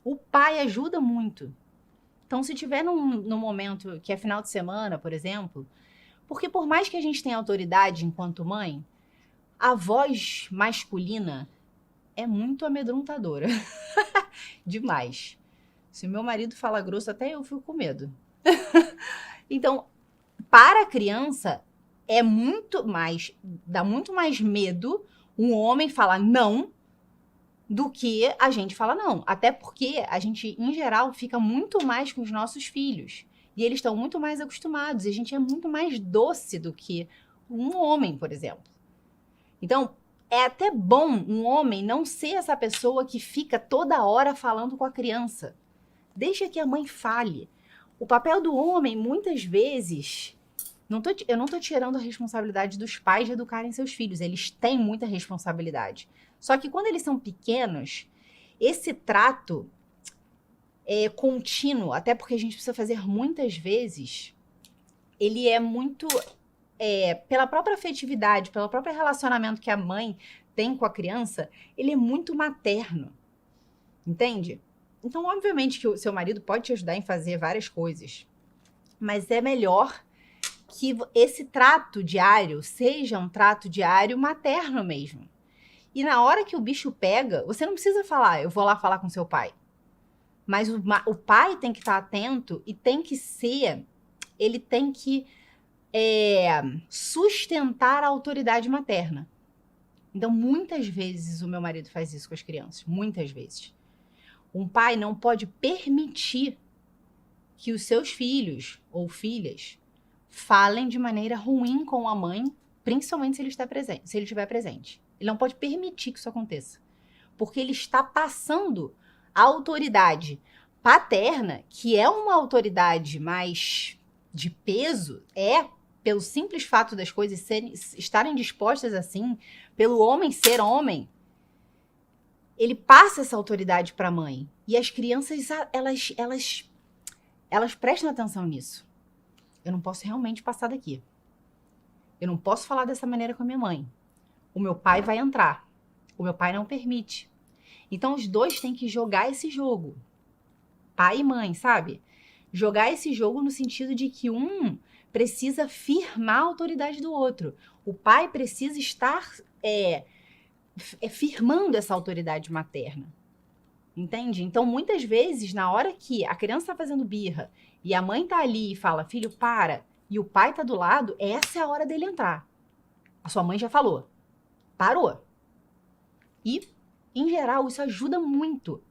O pai ajuda muito. Então, se tiver num momento que é final de semana, por exemplo, porque por mais que a gente tenha autoridade enquanto mãe, a voz masculina é muito amedrontadora. Demais. Se o meu marido fala grosso, até eu fico com medo. Então, para a criança, é muito mais, dá muito mais medo um homem falar não do que a gente fala não. Até porque a gente, em geral, fica muito mais com os nossos filhos. E eles estão muito mais acostumados. E a gente é muito mais doce do que um homem, por exemplo. Então, é até bom um homem não ser essa pessoa que fica toda hora falando com a criança. Deixa que a mãe fale. O papel do homem, muitas vezes, eu não tô tirando a responsabilidade dos pais de educarem seus filhos. Eles têm muita responsabilidade. Só que quando eles são pequenos, esse trato é contínuo, até porque a gente precisa fazer muitas vezes, ele é muito pela própria afetividade, pelo próprio relacionamento que a mãe tem com a criança, ele é muito materno, entende? Então, obviamente que o seu marido pode te ajudar em fazer várias coisas, mas é melhor que esse trato diário seja um trato diário materno mesmo. E na hora que o bicho pega, você não precisa falar, eu vou lá falar com seu pai. Mas o pai tem que estar atento e tem que ser, ele tem que sustentar a autoridade materna. Então, muitas vezes o meu marido faz isso com as crianças, muitas vezes. Um pai não pode permitir que os seus filhos ou filhas falem de maneira ruim com a mãe, principalmente se ele está presente, se ele estiver presente. Ele não pode permitir que isso aconteça, porque ele está passando a autoridade paterna, que é uma autoridade mais de peso, pelo simples fato das coisas estarem dispostas assim, pelo homem ser homem, ele passa essa autoridade para a mãe. E as crianças, elas prestam atenção nisso. Eu não posso realmente passar daqui. Eu não posso falar dessa maneira com a minha mãe. O meu pai vai entrar. O meu pai não permite. Então, os dois têm que jogar esse jogo. Pai e mãe, sabe? Jogar esse jogo no sentido de que um precisa firmar a autoridade do outro. O pai precisa estar firmando essa autoridade materna. Entende? Então, muitas vezes, na hora que a criança está fazendo birra e a mãe tá ali e fala, filho, para, e o pai tá do lado, essa é a hora dele entrar. A sua mãe já falou. Parou. E, em geral, isso ajuda muito.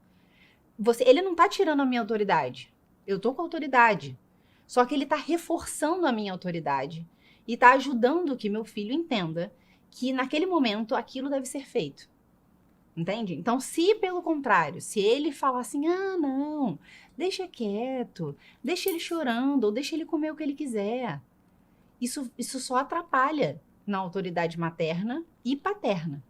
Ele não tá tirando a minha autoridade. Eu tô com autoridade. Só que ele tá reforçando a minha autoridade e tá ajudando que meu filho entenda que naquele momento aquilo deve ser feito. Entende? Então, se pelo contrário, se ele falar assim, ah, não, deixa quieto, deixa ele chorando, ou deixa ele comer o que ele quiser, isso só atrapalha na autoridade materna e paterna.